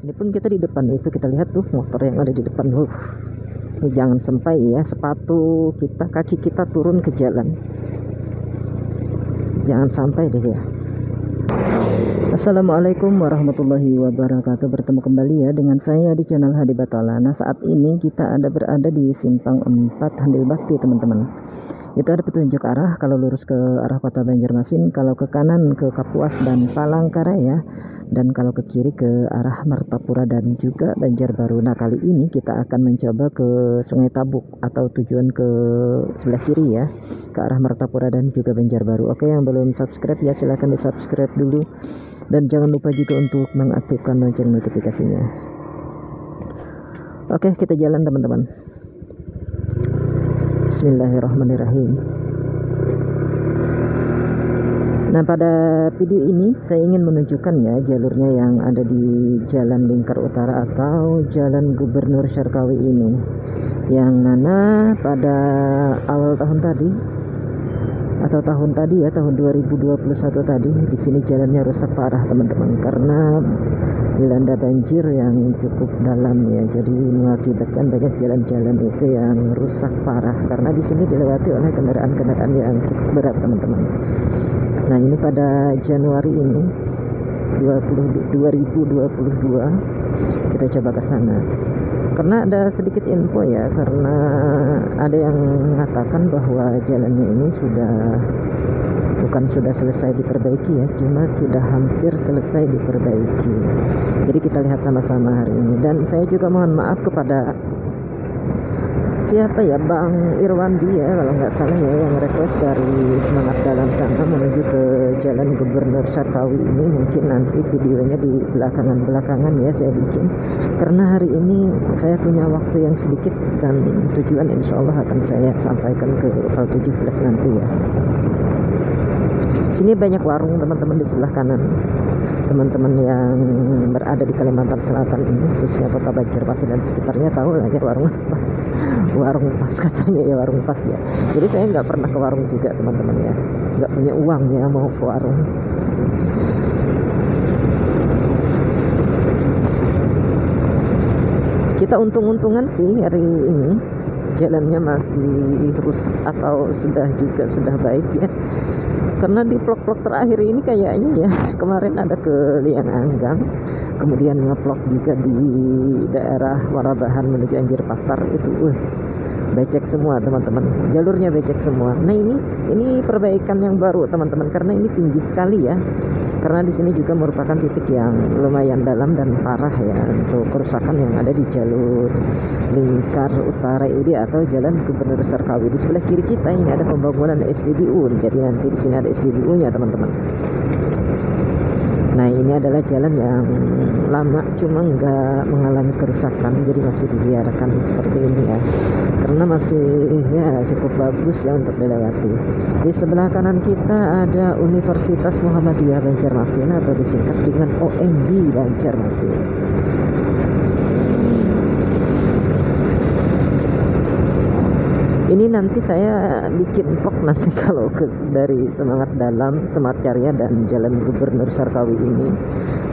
Ini pun kita di depan itu, kita lihat tuh motor yang ada di depan. Ini jangan sampai ya sepatu kita, kaki kita turun ke jalan, jangan sampai deh ya. Assalamualaikum warahmatullahi wabarakatuh. Bertemu kembali ya dengan saya di channel Hadi Batala. Nah, saat ini kita berada di simpang 4 Handil Bakti, teman-teman. Itu ada petunjuk arah, kalau lurus ke arah kota Banjarmasin, kalau ke kanan ke Kapuas dan Palangkaraya, dan kalau ke kiri ke arah Martapura dan juga Banjarbaru. Nah, kali ini kita akan mencoba ke Sungai Tabuk atau tujuan ke sebelah kiri ya, ke arah Martapura dan juga Banjarbaru. Oke, yang belum subscribe ya silahkan di subscribe dulu, dan jangan lupa juga untuk mengaktifkan lonceng notifikasinya. Oke, kita jalan teman-teman. Bismillahirrahmanirrahim. Nah, pada video ini saya ingin menunjukkan ya jalurnya yang ada di Jalan Lingkar Utara atau Jalan Gubernur Syarkawi ini, yang mana pada awal tahun tadi atau tahun 2021 tadi, di sini jalannya rusak parah teman-teman, karena dilanda banjir yang cukup dalam ya. Jadi mengakibatkan banyak jalan-jalan itu yang rusak parah, karena di sini dilewati oleh kendaraan-kendaraan yang cukup berat teman-teman. Nah, ini pada Januari ini 2022 kita coba ke sana, karena ada sedikit info ya, karena ada yang mengatakan bahwa jalannya ini bukan sudah selesai diperbaiki ya, cuma sudah hampir selesai diperbaiki. Jadi kita lihat sama-sama hari ini, dan saya juga mohon maaf kepada siapa ya, Bang Irwandi ya kalau nggak salah ya, yang request dari Semangat Dalam sana menuju ke Jalan Gubernur Syarkawi ini. Mungkin nanti videonya di belakangan ya saya bikin, karena hari ini saya punya waktu yang sedikit, dan tujuan insya Allah akan saya sampaikan ke Hal 17 nanti ya. Sini banyak warung teman-teman di sebelah kanan. Teman-teman yang berada di Kalimantan Selatan ini, khususnya kota Banjarmasin dan sekitarnya, tahu lah ya warung apa. Warung pas katanya ya, warung pas ya. Jadi saya nggak pernah ke warung juga teman-teman ya, nggak punya uang ya mau ke warung. Kita untung-untungan sih hari ini jalannya masih rusak atau sudah baik ya, karena di vlog-vlog terakhir ini kayaknya ya, kemarin ada ke Liang Anggang, kemudian ngeplok juga di daerah Warabahan menuju Anjir Pasar itu, becek semua teman-teman, jalurnya becek semua. Nah, ini perbaikan yang baru teman-teman, karena ini tinggi sekali ya, karena di sini juga merupakan titik yang lumayan dalam dan parah ya untuk kerusakan yang ada di jalur Lingkar Utara ini atau Jalan Gubernur Syarkawi. Di sebelah kiri kita ini ada pembangunan SPBU, jadi nanti di sini ada SPBU-nya teman-teman. Nah, ini adalah jalan yang lama cuma nggak mengalami kerusakan, jadi masih dibiarkan seperti ini ya, karena masih ya cukup bagus ya untuk dilewati. Di sebelah kanan kita ada Universitas Muhammadiyah Banjarmasin atau disingkat dengan OMB Banjarmasin. Ini nanti saya bikin vlog nanti kalau dari Semangat Dalam, Semangat Karya dan Jalan Gubernur Syarkawi ini.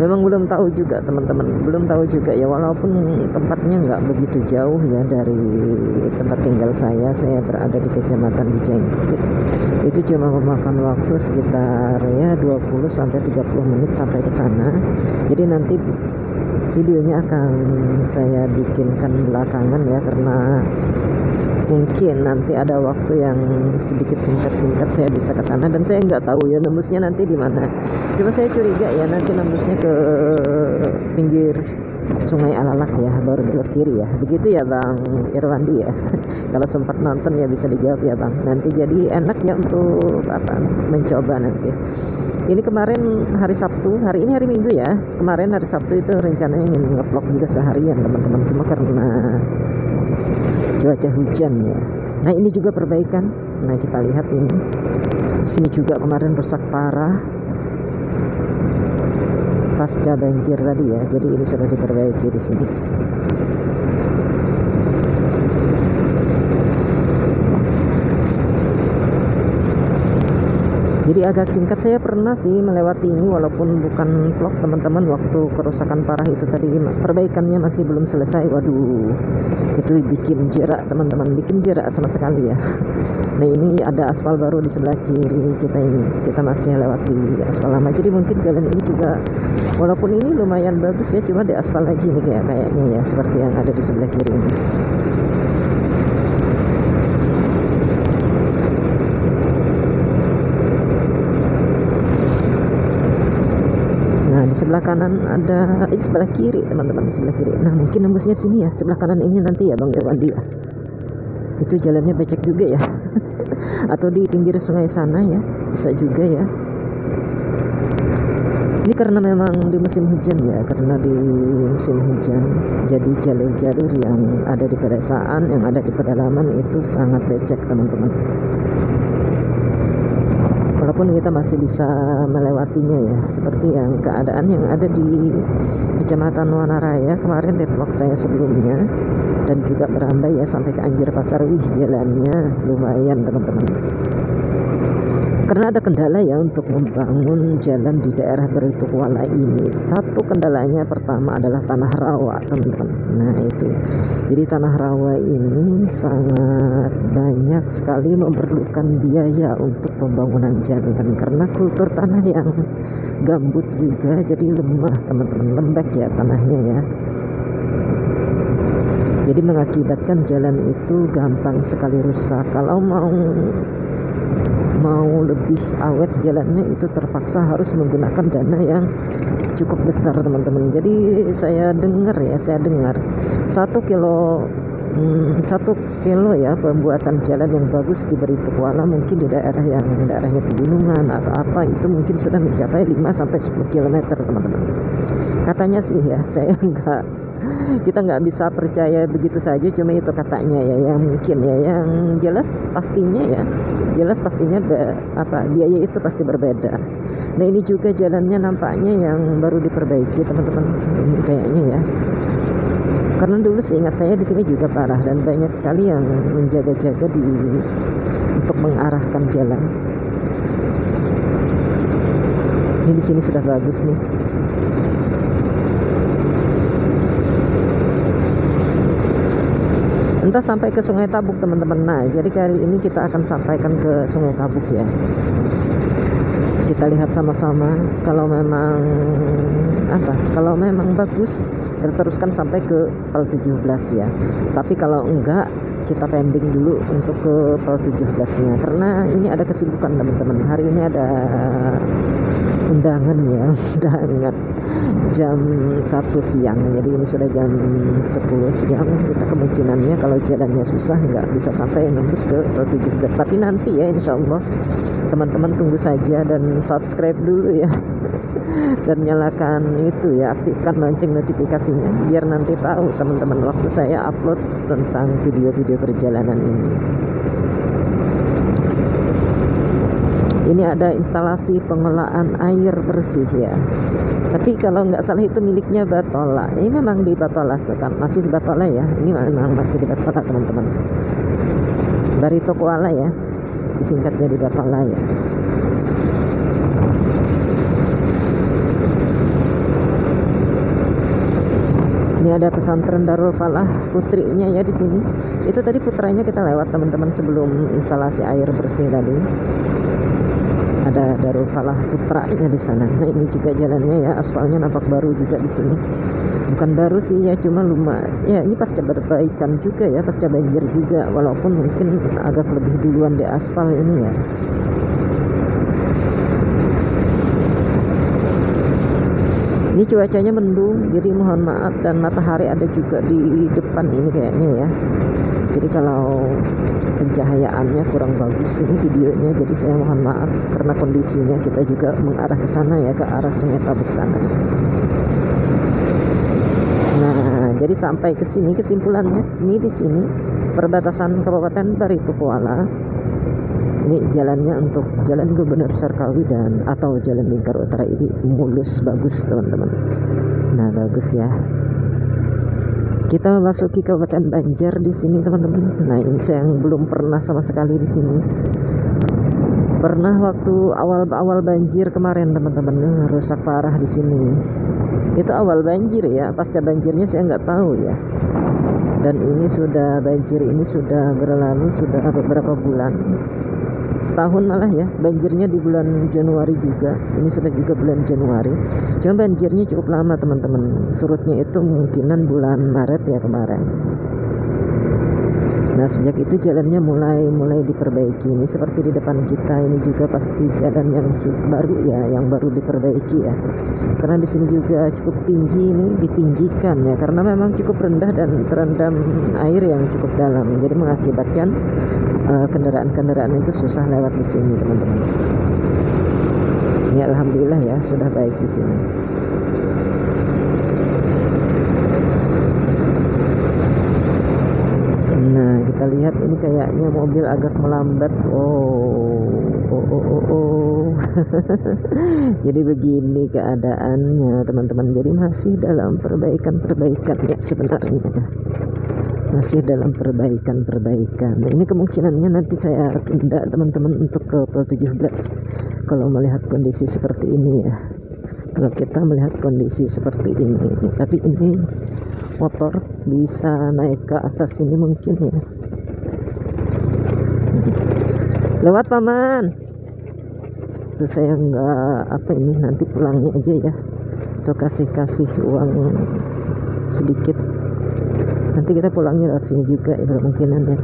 Memang belum tahu juga teman-teman, belum tahu juga ya, walaupun tempatnya nggak begitu jauh ya dari tempat tinggal saya. Saya berada di Kecamatan Cijengkit. Itu cuma memakan waktu sekitar ya 20-30 menit sampai ke sana. Jadi nanti videonya akan saya bikinkan belakangan ya, karena mungkin nanti ada waktu yang sedikit singkat saya bisa ke sana, dan saya nggak tahu ya nembusnya nanti di mana. Cuma saya curiga ya nanti nembusnya ke pinggir Sungai Alalak ya, baru belok kiri ya. Begitu ya Bang Irwandi ya. Kalau sempat nonton ya bisa dijawab ya Bang. Nanti jadi enak ya untuk mencoba nanti. Ini kemarin hari Sabtu, hari ini hari Minggu ya. Kemarin hari Sabtu itu rencananya ingin nge-vlog juga seharian teman-teman, cuma karena cuaca hujan ya. Nah, ini juga perbaikan. Nah, kita lihat ini. Di sini juga kemarin rusak parah pasca banjir tadi ya. Jadi ini sudah diperbaiki di sini. Jadi agak singkat, saya pernah sih melewati ini walaupun bukan vlog teman-teman, waktu kerusakan parah itu tadi, perbaikannya masih belum selesai. Waduh, itu bikin jerak teman-teman, bikin jerak sama sekali ya. Nah ini ada aspal baru di sebelah kiri kita, ini kita masih lewat di aspal lama, jadi mungkin jalan ini juga walaupun ini lumayan bagus ya, cuma di aspal lagi nih kayaknya ya, seperti yang ada di sebelah kiri ini. Nah di sebelah kanan ada, sebelah kiri teman-teman, di sebelah kiri. Nah mungkin nembusnya sini ya, sebelah kanan ini nanti ya Bang Irwandi ya. Itu jalannya becek juga ya. Atau di pinggir sungai sana ya, bisa juga ya. Ini karena memang di musim hujan ya, karena di musim hujan jadi jalur-jalur yang ada di pedesaan, yang ada di pedalaman itu sangat becek teman-teman. Walaupun kita masih bisa melewatinya ya, seperti yang keadaan yang ada di Kecamatan Wanaraya kemarin di vlog saya sebelumnya, dan juga merambai ya sampai ke Anjir Pasar. Wih, jalannya lumayan teman-teman. Karena ada kendala ya untuk membangun jalan di daerah Baritokuala ini. Satu kendalanya pertama adalah tanah rawa teman-teman. Nah itu, jadi tanah rawa ini sangat banyak sekali memerlukan biaya untuk pembangunan jalan, karena kultur tanah yang gambut juga, jadi lemah teman-teman, lembek ya tanahnya ya. Jadi mengakibatkan jalan itu gampang sekali rusak. Kalau mau lebih awet jalannya itu terpaksa harus menggunakan dana yang cukup besar teman-teman. Jadi saya dengar 1 kilo ya pembuatan jalan yang bagus di Baritokuala, mungkin di daerahnya pegunungan atau apa, itu mungkin sudah mencapai 5-10 km teman-teman. Katanya sih ya, kita nggak bisa percaya begitu saja, cuma itu katanya ya, yang mungkin ya, yang jelas pastinya biaya itu pasti berbeda. Nah ini juga jalannya nampaknya yang baru diperbaiki teman-teman, ini kayaknya ya, karena dulu seingat saya di sini juga parah dan banyak sekali yang menjaga-jaga untuk mengarahkan jalan. Ini di sini sudah bagus nih. Entah sampai ke Sungai Tabuk teman-teman. Nah jadi kali ini kita akan sampaikan ke Sungai Tabuk ya. Kita lihat sama-sama, kalau memang bagus kita teruskan sampai ke PAL 17 ya. Tapi kalau enggak, kita pending dulu untuk ke PAL 17 nya, karena ini ada kesibukan teman-teman. Hari ini ada undangan ya, undangan jam 1 siang. Jadi ini sudah jam 10 siang. Kita kemungkinannya kalau jalannya susah nggak bisa sampai nembus ke PAL 17. Tapi nanti ya insya Allah teman-teman tunggu saja dan subscribe dulu ya. Dan nyalakan itu ya, aktifkan lonceng notifikasinya biar nanti tahu teman-teman waktu saya upload tentang video-video perjalanan ini. Ini ada instalasi pengolahan air bersih ya, tapi kalau nggak salah itu miliknya Batola. Ini memang di Batola kan, masih di Batola ya, ini memang masih di Batola teman-teman. Baritokuala ya, disingkatnya di Batola ya. Ini ada pesantren Darul Falah putrinya ya di sini. Itu tadi putranya kita lewat teman-teman sebelum instalasi air bersih tadi. Ada Darul Falah putranya di sana. Nah ini juga jalannya ya, aspalnya nampak baru juga di sini. Bukan baru sih ya, cuma ya ini pasca perbaikan juga ya, pasca banjir juga, walaupun mungkin agak lebih duluan di aspal ini ya. Ini cuacanya mendung, jadi mohon maaf, dan matahari ada juga di depan ini kayaknya ya. Jadi kalau pencahayaannya kurang bagus ini videonya, jadi saya mohon maaf karena kondisinya kita juga mengarah ke sana ya, ke arah Sungai Tabuk sana. Nah, jadi sampai ke sini kesimpulannya, ini di sini perbatasan Kabupaten Baritokuala. Ini jalannya untuk Jalan Gubernur Sarkawi atau Jalan Lingkar Utara ini mulus, bagus teman-teman. Nah bagus ya. Kita memasuki Kabupaten Banjar di sini teman-teman. Nah ini saya yang belum pernah sama sekali di sini. Pernah waktu awal banjir kemarin teman-teman, rusak parah di sini. Itu awal banjir ya, pasca banjirnya saya nggak tahu ya. Dan ini sudah banjir ini sudah berlalu, sudah beberapa bulan, setahun malah ya. Banjirnya di bulan Januari juga, ini sudah juga bulan Januari. Cuma banjirnya cukup lama teman-teman, surutnya itu mungkinan bulan Maret ya kemarin. Nah sejak itu jalannya mulai diperbaiki. Ini seperti di depan kita ini juga pasti jalan yang baru ya, yang baru diperbaiki ya. Karena di sini juga cukup tinggi, ini ditinggikan ya, karena memang cukup rendah dan terendam air yang cukup dalam. Jadi mengakibatkan kendaraan-kendaraan itu susah lewat di sini teman-teman. Ya alhamdulillah ya, sudah baik di sini. Nah kita lihat ini kayaknya mobil agak melambat. Jadi begini keadaannya teman-teman. Jadi masih dalam perbaikan ya sebenarnya, masih dalam perbaikan. Nah, ini kemungkinannya nanti saya tunda teman-teman untuk ke Pol 17 kalau melihat kondisi seperti ini ya. Kalau kita melihat kondisi seperti ini, tapi ini motor bisa naik ke atas ini mungkin ya. Lewat paman tuh, saya nggak ini, nanti pulangnya aja ya, atau kasih uang sedikit, nanti kita pulangnya lewat sini juga ya kemungkinan ya.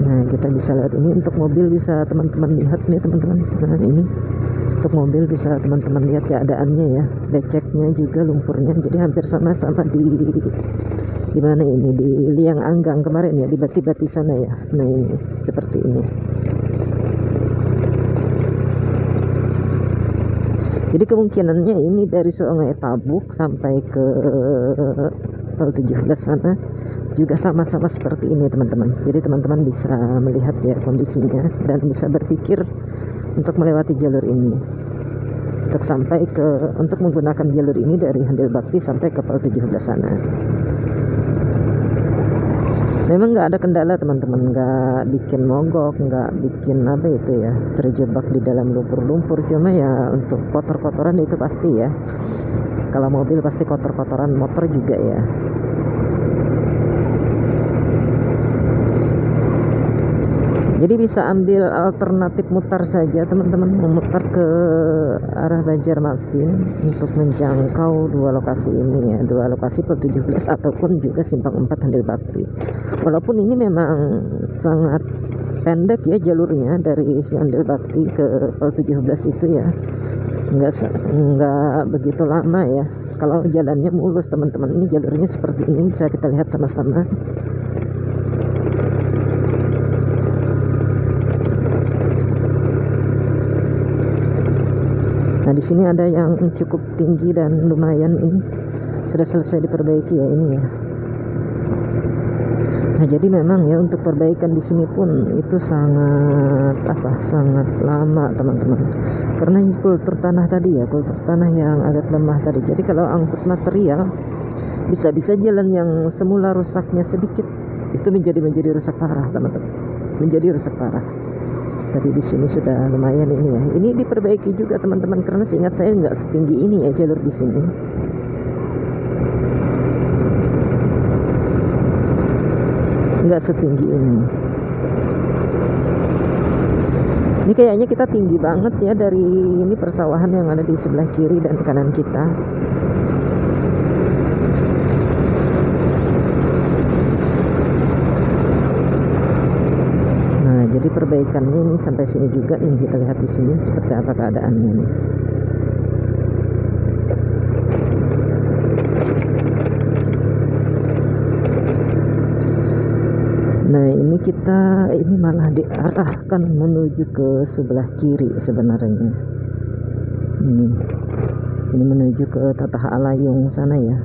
Nah kita bisa lewat ini. Untuk mobil bisa teman-teman lihat nih teman-teman. Nah ini untuk mobil bisa teman-teman lihat keadaannya ya, beceknya juga lumpurnya. Jadi hampir sama-sama di mana ini, di Liang Anggang kemarin ya, di Bati-Bati sana ya. Nah ini seperti ini. Jadi kemungkinannya ini dari Sungai Tabuk sampai ke Pol 17 sana juga sama-sama seperti ini teman-teman. Jadi teman-teman bisa melihat ya kondisinya dan bisa berpikir untuk melewati jalur ini, untuk menggunakan jalur ini dari Handil Bakti sampai ke Pol 17 sana. Memang nggak ada kendala teman-teman, nggak bikin mogok, nggak bikin terjebak di dalam lumpur-lumpur. Cuma ya untuk kotor-kotoran itu pasti ya, kalau mobil pasti kotor-kotoran, motor juga ya. Jadi bisa ambil alternatif mutar saja teman-teman, memutar ke arah Banjarmasin untuk menjangkau dua lokasi ini ya, dua lokasi Pol 17 ataupun juga Simpang 4 Handil Bakti. Walaupun ini memang sangat pendek ya jalurnya dari Handil Bakti ke Pol 17 itu ya, nggak begitu lama ya kalau jalannya mulus teman-teman. Ini jalurnya seperti ini, bisa kita lihat sama-sama. Nah di sini ada yang cukup tinggi dan lumayan, ini sudah selesai diperbaiki ya ini ya. Nah jadi memang ya untuk perbaikan di sini pun itu sangat lama teman-teman, karena kultur tanah tadi ya, kultur tanah yang agak lemah tadi. Jadi kalau angkut material bisa-bisa jalan yang semula rusaknya sedikit itu menjadi rusak parah teman-teman, menjadi rusak parah. Tapi di sini sudah lumayan ini ya. Ini diperbaiki juga teman-teman, karena seingat saya nggak setinggi ini ya jalur di sini. Nggak setinggi ini. Ini kayaknya kita tinggi banget ya dari ini persawahan yang ada di sebelah kiri dan kanan kita. Jadi perbaikannya ini sampai sini juga nih, kita lihat di sini seperti apa keadaannya nih. Nah ini malah diarahkan menuju ke sebelah kiri sebenarnya. Ini menuju ke Tatah Alayung sana ya.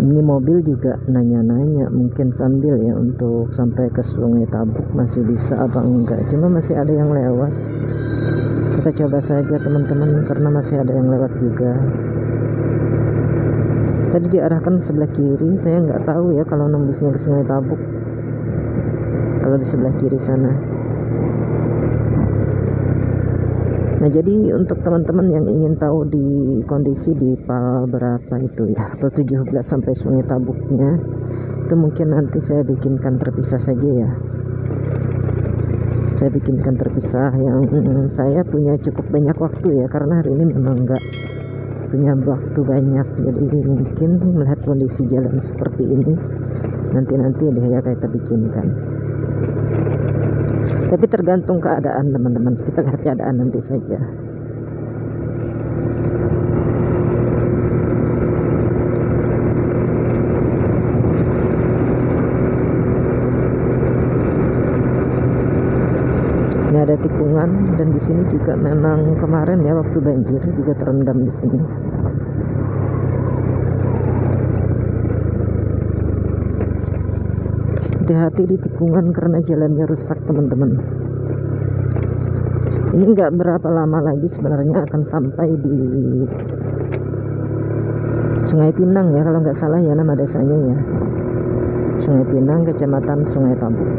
Ini mobil juga nanya-nanya mungkin sambil ya, untuk sampai ke Sungai Tabuk masih bisa apa enggak. Cuma masih ada yang lewat, kita coba saja teman-teman, karena masih ada yang lewat juga. Tadi diarahkan sebelah kiri, saya nggak tahu ya kalau nembusnya ke Sungai Tabuk. kalau di sebelah kiri sana. Nah, jadi untuk teman-teman yang ingin tahu di kondisi di PAL berapa itu ya, PAL 17 sampai Sungai Tabuknya, itu mungkin nanti saya bikinkan terpisah saja ya. Saya bikinkan terpisah yang saya punya cukup banyak waktu ya, karena hari ini memang nggak punya waktu banyak. Jadi mungkin melihat kondisi jalan seperti ini, nanti deh ya kita bikinkan. Tapi tergantung keadaan teman-teman, kita lihat keadaan nanti saja. Ini ada tikungan, dan di sini juga memang kemarin ya waktu banjir juga terendam di sini. Hati-hati di tikungan karena jalannya rusak teman-teman. Ini nggak berapa lama lagi sebenarnya akan sampai di Sungai Pinang ya, kalau nggak salah ya nama desanya ya, Sungai Pinang, Kecamatan Sungai Tabuk.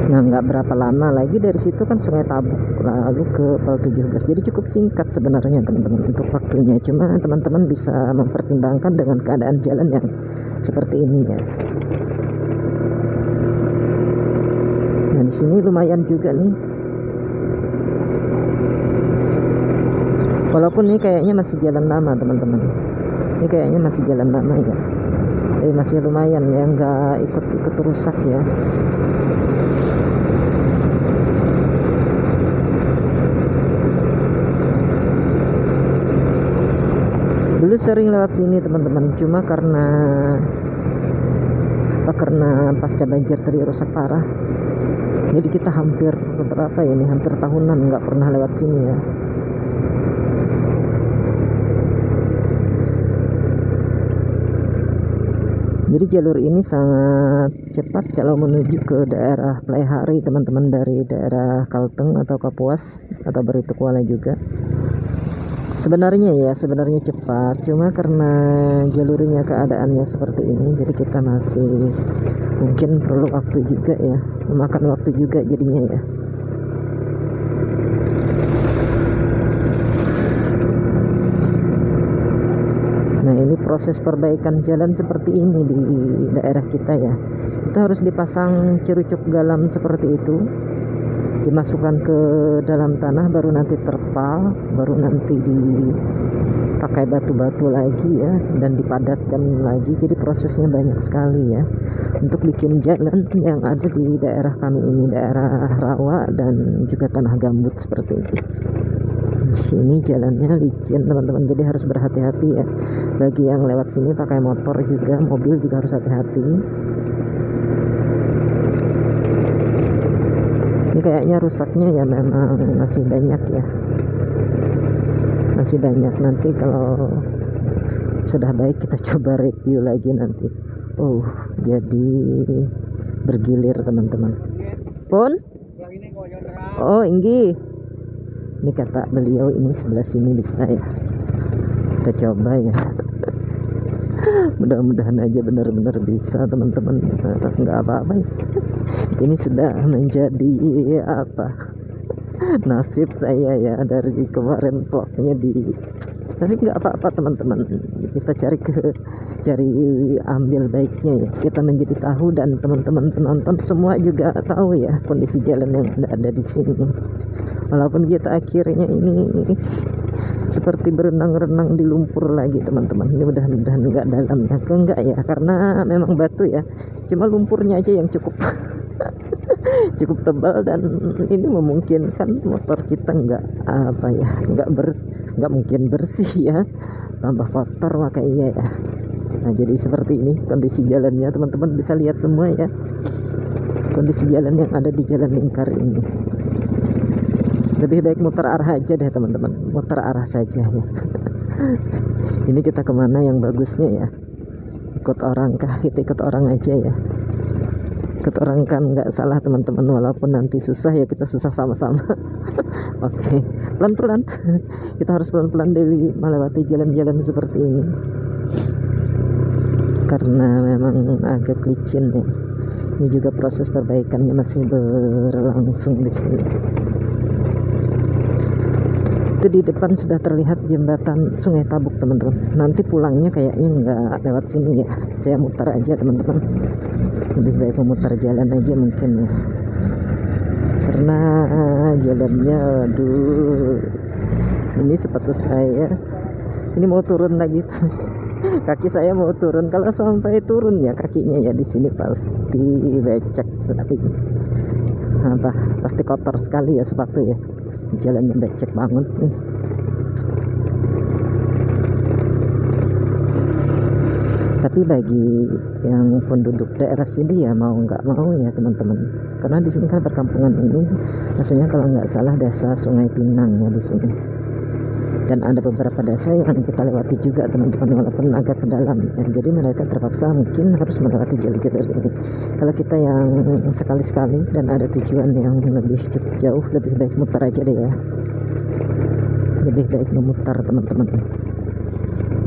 Nah, nggak berapa lama lagi dari situ kan Sungai Tabuk, lalu ke PAL 17. Jadi cukup singkat sebenarnya teman-teman untuk waktunya. Cuma teman-teman bisa mempertimbangkan dengan keadaan jalan yang seperti ini ya. Nah, di sini lumayan juga nih. Walaupun ini kayaknya masih jalan lama teman-teman. Ini kayaknya masih jalan lama ya. Tapi masih lumayan ya, nggak ikut rusak ya. Dulu sering lewat sini teman-teman, cuma karena pasca banjir tadi rusak parah, jadi kita hampir hampir tahunan nggak pernah lewat sini ya. Jadi jalur ini sangat cepat kalau menuju ke daerah Playhari teman-teman, dari daerah Kalteng atau Kapuas atau Baritokuala juga. Sebenarnya cepat, cuma karena jalurnya keadaannya seperti ini, jadi kita masih mungkin perlu waktu juga ya, memakan waktu juga jadinya ya. Nah, ini proses perbaikan jalan seperti ini di daerah kita ya. Itu harus dipasang cerucuk galam seperti itu, dimasukkan ke dalam tanah, baru nanti terpal, baru nanti dipakai batu-batu lagi ya, dan dipadatkan lagi. Jadi prosesnya banyak sekali ya untuk bikin jalan yang ada di daerah kami ini, daerah rawa dan juga tanah gambut seperti ini. Sini jalannya licin teman-teman, jadi harus berhati-hati ya. Bagi yang lewat sini pakai motor juga, mobil juga harus hati-hati. Ini kayaknya rusaknya ya memang masih banyak ya, masih banyak. Nanti kalau sudah baik kita coba review lagi nanti. Jadi bergilir teman-teman. Pun inggi, ini kata beliau, ini sebelah sini bisa ya, kita coba ya. Mudah-mudahan aja benar-benar bisa teman-teman. Nggak apa-apa ya. Ini sudah menjadi nasib saya ya dari kemarin vlognya tapi nggak apa-apa teman-teman, kita cari ambil baiknya ya. Kita menjadi tahu dan teman-teman penonton semua juga tahu ya kondisi jalan yang ada di sini. Walaupun kita akhirnya ini seperti berenang-renang di lumpur lagi teman-teman. Ini mudah-mudahan nggak dalam ya, enggak ya, karena memang batu ya, cuma lumpurnya aja yang cukup cukup tebal, dan ini memungkinkan motor kita nggak mungkin bersih ya, tambah kotor makanya ya. Nah, jadi seperti ini kondisi jalannya teman-teman, bisa lihat semua ya kondisi jalan yang ada di Jalan Lingkar ini. Lebih baik muter arah aja deh teman-teman, muter arah saja ya. Ini kita kemana yang bagusnya ya, ikut orang kah? Kita ikut orang aja ya. Ikut orang kan nggak salah teman-teman, walaupun nanti susah ya, kita susah sama-sama. Oke, pelan-pelan. Kita harus pelan-pelan melewati jalan-jalan seperti ini. karena memang agak licin ya. Ini juga proses perbaikannya masih berlangsung di sini. Itu di depan sudah terlihat jembatan Sungai Tabuk teman-teman. Nanti pulangnya kayaknya nggak lewat sini ya, saya muter aja teman-teman. Lebih baik memutar jalan aja mungkin ya, karena jalannya aduh, ini sepatu saya ini mau turun lagi. Kaki saya mau turun, kalau sampai turun ya kakinya ya di sini pasti becek sekali. Pasti kotor sekali ya sepatu ya, jalannya becek banget nih. Tapi bagi yang penduduk daerah sini ya mau nggak mau ya teman-teman, karena di sini kan perkampungan ini rasanya kalau nggak salah desa Sungai Pinang ya di sini. Dan ada beberapa desa yang kita lewati juga teman-teman, walaupun agak ke dalam ya. Jadi mereka terpaksa mungkin harus melewati jalur-jalur ini. Kalau kita yang sekali-sekali dan ada tujuan yang lebih jauh, lebih baik muter aja deh ya, lebih baik memutar teman-teman.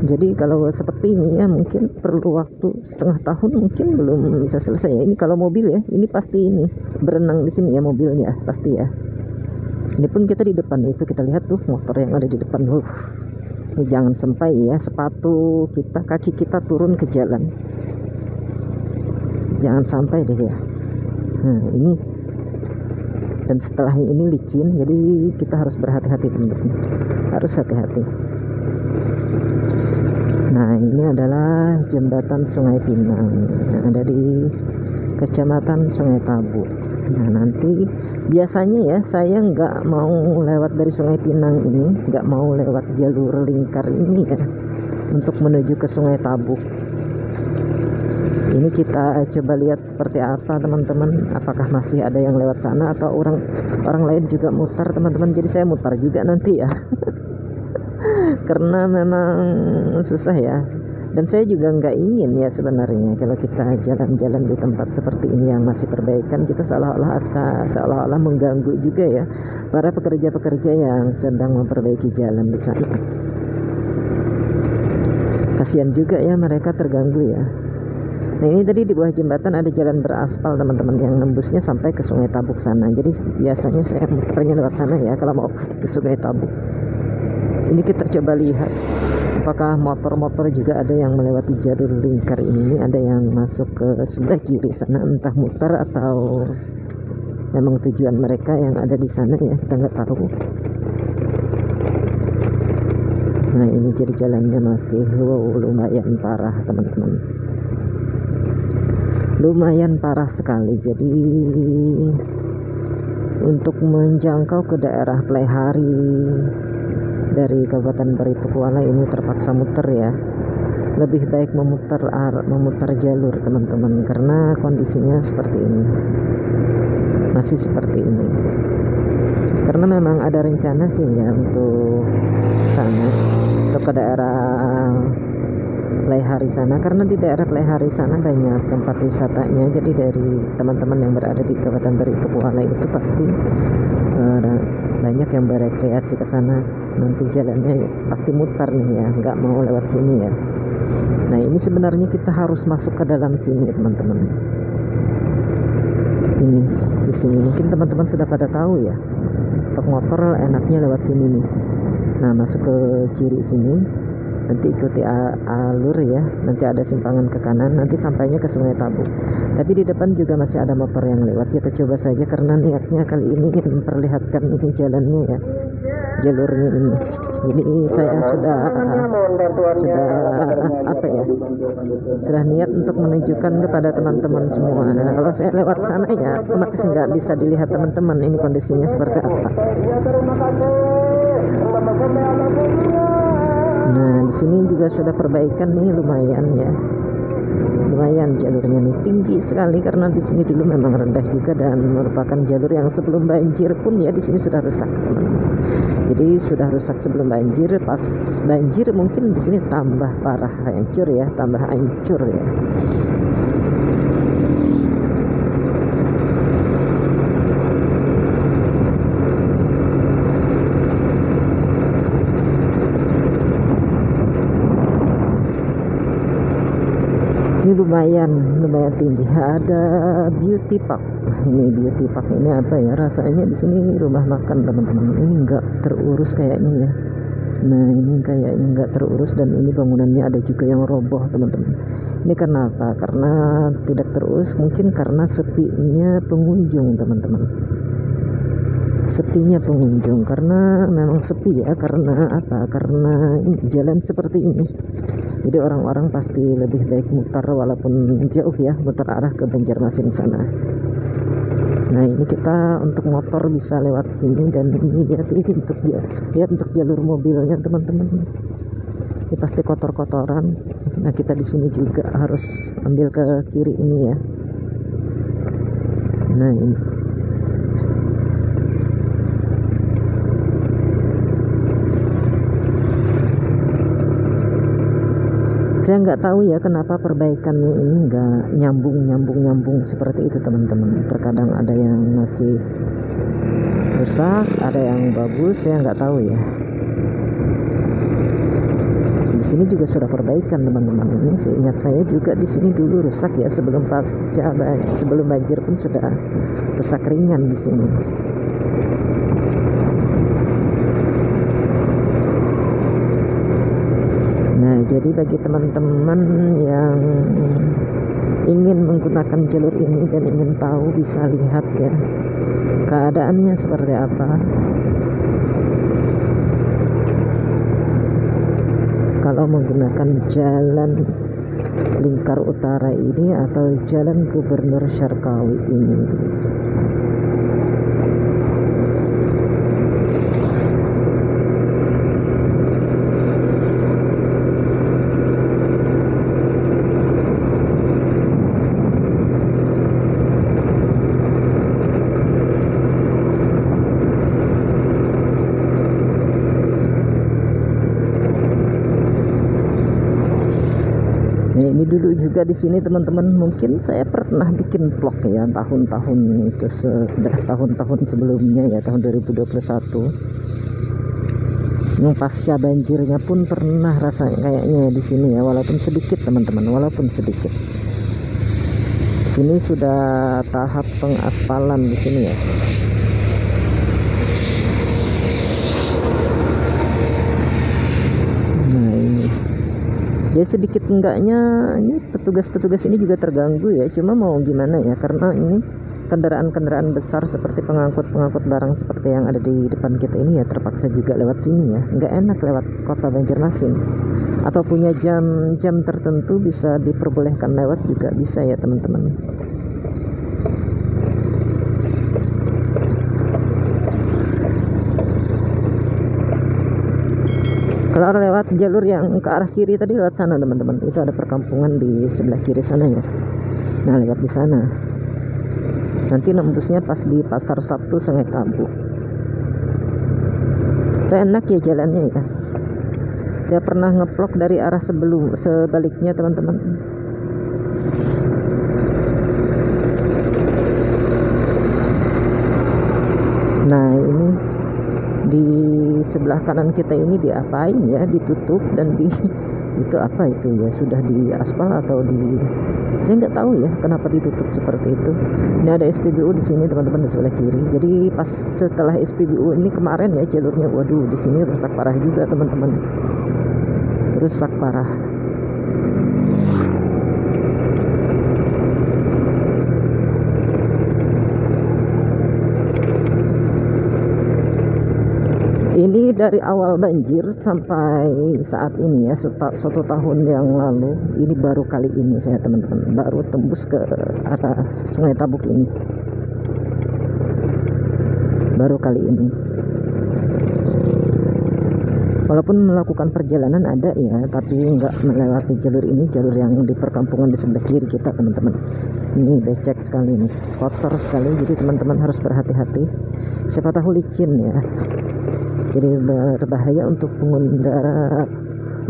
Jadi kalau seperti ini ya mungkin perlu waktu setengah tahun, mungkin belum bisa selesai ya. Ini kalau mobil ya, ini pasti ini berenang di sini ya mobilnya pasti ya. Ini pun kita di depan itu kita lihat tuh motor yang ada di depan. Ini jangan sampai ya sepatu kita, kaki kita turun ke jalan, jangan sampai deh ya. Nah ini, dan setelah ini licin, jadi kita harus berhati-hati teman-teman, harus hati-hati. Nah ini adalah jembatan Sungai Pinang yang ada di Kecamatan Sungai Tabuk. Nah nanti biasanya ya saya nggak mau lewat dari Sungai Pinang ini, nggak mau lewat jalur lingkar ini ya untuk menuju ke Sungai Tabuk. Ini kita coba lihat seperti apa teman-teman, apakah masih ada yang lewat sana atau orang lain juga mutar teman-teman. Jadi saya mutar juga nanti ya. Karena memang susah ya, dan saya juga nggak ingin ya sebenarnya kalau kita jalan-jalan di tempat seperti ini yang masih perbaikan, kita seolah-olah mengganggu juga ya para pekerja-pekerja yang sedang memperbaiki jalan di sana. Kasihan juga ya mereka terganggu ya. Nah ini tadi di bawah jembatan ada jalan beraspal teman-teman yang nembusnya sampai ke Sungai Tabuk sana. Jadi biasanya saya muternya lewat sana ya kalau mau ke Sungai Tabuk. Ini kita coba lihat apakah motor-motor juga ada yang melewati jalur lingkar ini. Ada yang masuk ke sebelah kiri sana, entah mutar atau memang tujuan mereka yang ada di sana ya, kita nggak tahu. Nah ini jadi jalannya masih lumayan parah teman-teman, lumayan parah sekali. Jadi untuk menjangkau ke daerah Playhari dari Kabupaten Baritokuala ini terpaksa muter ya. Lebih baik memutar jalur teman-teman, karena kondisinya seperti ini, masih seperti ini. Karena memang ada rencana sih ya untuk sana, untuk ke daerah Playhari sana, karena di daerah Playhari sana banyak tempat wisatanya. Jadi dari teman-teman yang berada di Kabupaten Baritokuala itu pasti banyak yang berekreasi ke sana. Nanti jalannya pasti mutar nih ya, nggak mau lewat sini ya. Nah ini sebenarnya kita harus masuk ke dalam sini teman-teman. Ini di sini mungkin teman-teman sudah pada tahu ya, untuk motor enaknya lewat sini nih. Nah masuk ke kiri sini, nanti ikuti alur ya, nanti ada simpangan ke kanan, nanti sampainya ke Sungai Tabuk. Tapi di depan juga masih ada motor yang lewat, kita coba saja karena niatnya kali ini ingin memperlihatkan ini jalannya ya, jalurnya ini. Jadi saya sudah apa ya, sudah niat untuk menunjukkan kepada teman-teman semua. Nah kalau saya lewat sana ya otomatis nggak bisa dilihat teman-teman ini kondisinya seperti apa. Nah di sini juga sudah perbaikan nih, lumayan ya, lumayan jalurnya nih tinggi sekali karena di sini dulu memang rendah juga dan merupakan jalur yang sebelum banjir pun ya di sini sudah rusak teman-teman. Jadi sudah rusak sebelum banjir, pas banjir mungkin di sini tambah parah, hancur ya, tambah hancur ya. Ini lumayan tinggi. Ada beauty park. Ini beauty park ini apa ya, rasanya di sini rumah makan teman-teman. Ini enggak terurus kayaknya ya. Nah ini kayaknya enggak terurus, dan ini bangunannya ada juga yang roboh teman-teman. Ini karena apa? Karena tidak terurus, mungkin karena sepinya pengunjung teman-teman. Sepinya pengunjung, karena memang sepi ya, karena apa? Karena jalan seperti ini, jadi orang-orang pasti lebih baik mutar, walaupun jauh ya, mutar arah ke Banjarmasin sana. Nah ini kita untuk motor bisa lewat sini, dan ini lihat untuk jalur mobilnya teman-teman, ini pasti kotor-kotoran. Nah kita di sini juga harus ambil ke kiri ini ya. Nah ini saya nggak tahu ya kenapa perbaikannya ini nggak nyambung seperti itu teman-teman. Terkadang ada yang masih rusak, ada yang bagus, saya nggak tahu ya. Di sini juga sudah perbaikan teman-teman. Ini seingat saya juga di sini dulu rusak ya, sebelum banjir pun sudah rusak ringan di sini. Nah jadi bagi teman-teman yang ingin menggunakan jalur ini dan ingin tahu, bisa lihat ya keadaannya seperti apa. Kalau menggunakan jalan Lingkar Utara ini atau jalan Gubernur Syarkawi ini. Nah ini dulu juga di sini teman-teman, mungkin saya pernah bikin vlog ya tahun-tahun itu, sudah tahun-tahun sebelumnya ya, tahun 2021. Yang pasca banjirnya pun pernah rasanya kayaknya di sini ya, walaupun sedikit teman-teman, walaupun sedikit. Di sini sudah tahap pengaspalan di sini ya. Ya sedikit enggaknya ini petugas-petugas ini juga terganggu ya, cuma mau gimana ya, karena ini kendaraan-kendaraan besar seperti pengangkut barang seperti yang ada di depan kita ini ya, terpaksa juga lewat sini ya. Nggak enak lewat kota Banjarmasin, atau punya jam tertentu bisa diperbolehkan lewat juga bisa ya teman-teman. Kalau lewat jalur yang ke arah kiri tadi, lewat sana teman-teman, itu ada perkampungan di sebelah kiri sana ya. Nah lewat di sana, nanti nembusnya pas di Pasar Sabtu Sungai Tabuk. Itu enak ya jalannya ya. Saya pernah ngeplok dari arah sebaliknya teman-teman. Nah ini di sebelah kanan kita ini diapain ya, ditutup, dan itu apa itu ya, sudah di aspal atau saya nggak tahu ya kenapa ditutup seperti itu. Ini ada SPBU di sini teman-teman, di sebelah kiri. Jadi pas setelah SPBU ini kemarin ya jalurnya, waduh di sini rusak parah juga teman-teman, rusak parah. Ini dari awal banjir sampai saat ini ya, 1 tahun yang lalu, ini baru kali ini saya teman-teman baru tembus ke arah Sungai Tabuk ini, baru kali ini. Walaupun melakukan perjalanan ada ya, tapi nggak melewati jalur ini, jalur yang di perkampungan di sebelah kiri kita teman-teman. Ini becek sekali nih, kotor sekali, jadi teman-teman harus berhati-hati, siapa tahu licin ya. Jadi berbahaya untuk pengendara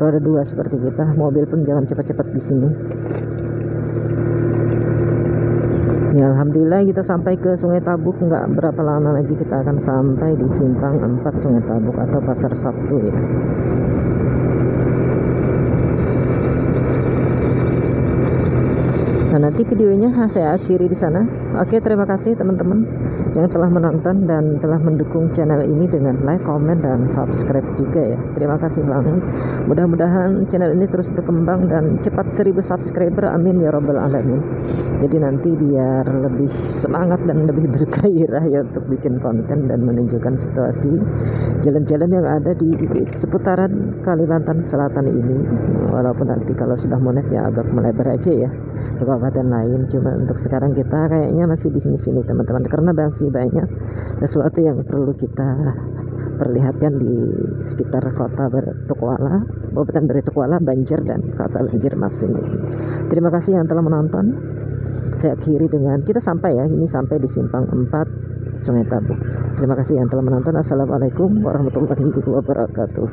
roda 2 seperti kita. Mobil pun jangan cepat-cepat di sini. Ya alhamdulillah kita sampai ke Sungai Tabuk. Nggak berapa lama lagi kita akan sampai di Simpang 4 Sungai Tabuk atau Pasar Sabtu ya. nanti videonya saya akhiri di sana. Oke, terima kasih teman-teman yang telah menonton dan telah mendukung channel ini dengan like, comment, dan subscribe juga ya. Terima kasih banget. Mudah-mudahan channel ini terus berkembang dan cepat 1000 subscriber, amin ya robbal alamin. Jadi nanti biar lebih semangat dan lebih bergairah ya untuk bikin konten dan menunjukkan situasi jalan-jalan yang ada di seputaran Kalimantan Selatan ini. Walaupun nanti kalau sudah monet ya agak melebar aja ya ke kabupaten lain, cuma untuk sekarang kita kayaknya masih di sini-sini teman-teman, karena masih banyak sesuatu yang perlu kita perlihatkan di sekitar kota Bertukwala, Kabupaten Bertukwala, Banjar, dan kota Banjarmasin ini. Terima kasih yang telah menonton. Saya akhiri dengan kita sampai ya, ini sampai di Simpang 4 Sungai Tabuk. Terima kasih yang telah menonton. Assalamualaikum warahmatullahi wabarakatuh.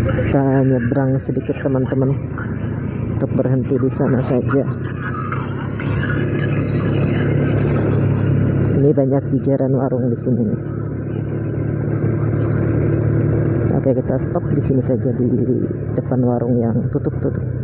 Kita nyebrang sedikit teman-teman untuk berhenti di sana saja. Ini banyak jajaran warung di sini nih. Oke, kita stop di sini saja di depan warung yang tutup.